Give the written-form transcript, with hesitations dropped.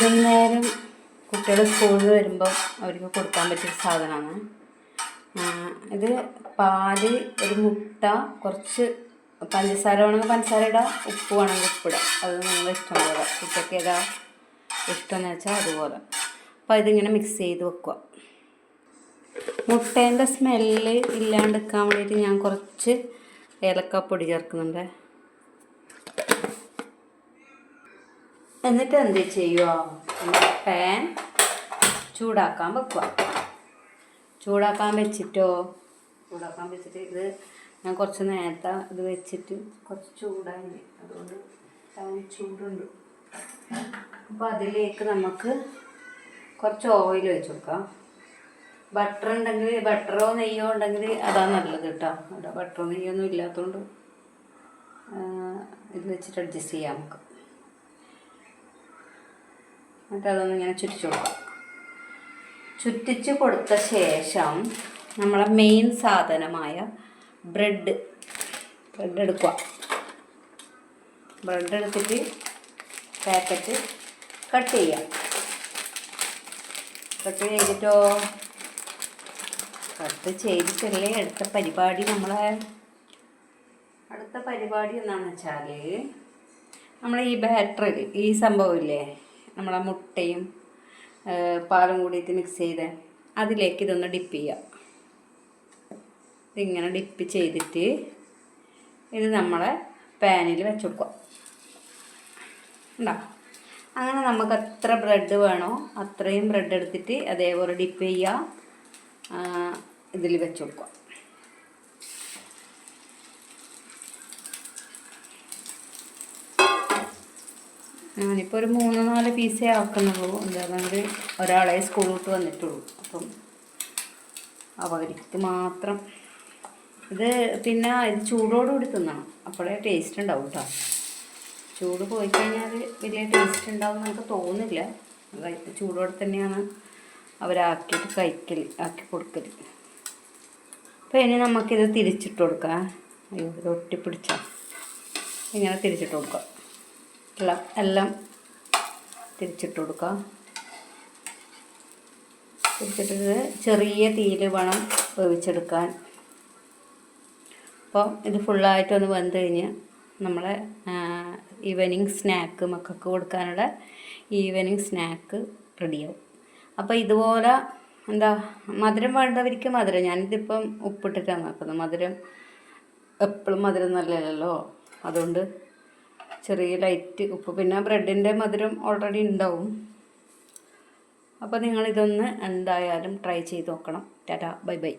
വൈകുന്നേരം കുട്ടികൾ സ്കൂളിൽ നിന്ന് വരുമ്പം അവർക്ക് കൊടുക്കാൻ പറ്റിയ സാധനമാണ് ഇത്. പാല്, ഒരു മുട്ട, കുറച്ച് പഞ്ചസാര വേണമെങ്കിൽ പഞ്ചസാര ഇടാം, ഉപ്പ് വേണമെങ്കിൽ ഉപ്പിടാം. അത് നിങ്ങൾ ഇഷ്ടം പോലെ, കുട്ടിയൊക്കെ ഏതാ ഇഷ്ടമെന്ന് വെച്ചാൽ അതുപോലെ. അപ്പോൾ ഇതിങ്ങനെ മിക്സ് ചെയ്ത് വെക്കുക. മുട്ടേൻ്റെ സ്മെല്ല് ഇല്ലാണ്ടിരിക്കാൻ വേണ്ടിയിട്ട് ഞാൻ കുറച്ച് ഏലക്കാപ്പൊടി ചേർക്കുന്നുണ്ട്. എന്നിട്ട് എന്ത് ചെയ്യുക, പാൻ ചൂടാക്കാൻ വെക്കുക. ചൂടാക്കാൻ വെച്ചിട്ട് ഇത് ഞാൻ കുറച്ച് നേരത്തെ ഇത് വെച്ചിട്ട് കുറച്ച് ചൂടായി, അതുകൊണ്ട് പാൻ ചൂടുണ്ട്. അപ്പോൾ അതിലേക്ക് നമുക്ക് കുറച്ച് ഓയിൽ വെച്ച് കൊടുക്കാം. ബട്ടർ ഉണ്ടെങ്കിൽ, ബട്ടറോ നെയ്യോ ഉണ്ടെങ്കിൽ അതാണ് നല്ലത് കേട്ടോ. അവിടെ ബട്ടറോ നെയ്യൊന്നും ഇല്ലാത്തതുകൊണ്ട് ഇത് വെച്ചിട്ട് അഡ്ജസ്റ്റ് ചെയ്യാം നമുക്ക്. എന്നിട്ട് അതൊന്ന് ഇങ്ങനെ ചുറ്റിച്ച് കൊടുക്കാം. ചുറ്റിച്ച് കൊടുത്ത ശേഷം നമ്മളെ മെയിൻ സാധനമായ ബ്രെഡ് എടുക്കുക. ബ്രെഡ് എടുത്തിട്ട് പാക്കറ്റ് കട്ട് ചെയ്യാം. കട്ട് ചെയ്തിട്ടല്ലേ അടുത്ത പരിപാടി. അടുത്ത പരിപാടി എന്താണെന്ന് വെച്ചാൽ, നമ്മൾ ഈ ബാറ്ററി, ഈ സംഭവമില്ലേ, നമ്മളെ മുട്ടയും പാലും കൂടിയിട്ട് മിക്സ് ചെയ്ത് അതിലേക്ക് ഇതൊന്ന് ഡിപ്പ് ചെയ്യുക. ഇതിങ്ങനെ ഡിപ്പ് ചെയ്തിട്ട് ഇത് നമ്മളെ പാനിൽ വെച്ച് കൊടുക്കുക. ഉണ്ടോ? അങ്ങനെ നമുക്ക് എത്ര ബ്രെഡ് വേണോ അത്രയും ബ്രെഡ് എടുത്തിട്ട് അതേപോലെ ഡിപ്പ് ചെയ്യുക, ഇതിൽ വെച്ച് കൊടുക്കുക. ഞാനിപ്പോൾ ഒരു 3-4 പീസേ ആക്കുന്നുള്ളൂ. എന്താണെങ്കിൽ ഒരാളെ സ്കൂൾ വിട്ട് വന്നിട്ടുള്ളൂ, അപ്പം അവർക്ക് മാത്രം. ഇത് പിന്നെ ഇത് ചൂടോടുകൂടി തിന്നണം, അപ്പോഴേ ടേസ്റ്റ് ഉണ്ടാവും കേട്ടോ. ചൂട് പോയി കഴിഞ്ഞാൽ വലിയ ടേസ്റ്റ് ഉണ്ടാവും എന്ന് നമുക്ക് തോന്നില്ല. ചൂടോടെ തന്നെയാണ് അവരാക്കിയിട്ട് ആക്കി കൊടുക്കൽ. അപ്പോൾ ഇനി നമുക്കിത് തിരിച്ചിട്ട് കൊടുക്കാം. അയ്യോ, ഇത് ഒട്ടിപ്പിടിച്ചാൽ ഇങ്ങനെ തിരിച്ചിട്ട് കൊടുക്കാം. എല്ലാം തിരിച്ചിട്ട് കൊടുക്കാം. തിരിച്ചിട്ട് ചെറിയ തീയിൽ വേണം വേവിച്ചെടുക്കാൻ. അപ്പോൾ ഇത് ഫുള്ളായിട്ടൊന്ന് വെന്ത് കഴിഞ്ഞ് നമ്മളെ ഈവനിങ് സ്നാക്ക്, മക്കൾക്ക് കൊടുക്കാനുള്ള ഈവനിങ് സ്നാക്ക് റെഡിയാവും. അപ്പോൾ ഇതുപോലെ മധുരം വേണ്ടവർക്ക് മധുരം, ഞാനിതിപ്പം ഉപ്പിട്ടിട്ടാണ് ആക്കുന്നത്. മധുരം എപ്പോഴും മധുരം നല്ലതല്ലോ, അതുകൊണ്ട് ചെറിയ ലൈറ്റ് ഉപ്പ്. പിന്നെ ബ്രെഡിൻ്റെ മധുരം ഓൾറെഡി ഉണ്ടാവും. അപ്പോൾ നിങ്ങളിതൊന്ന് എന്തായാലും ട്രൈ ചെയ്ത് നോക്കണം. Tata, bye bye.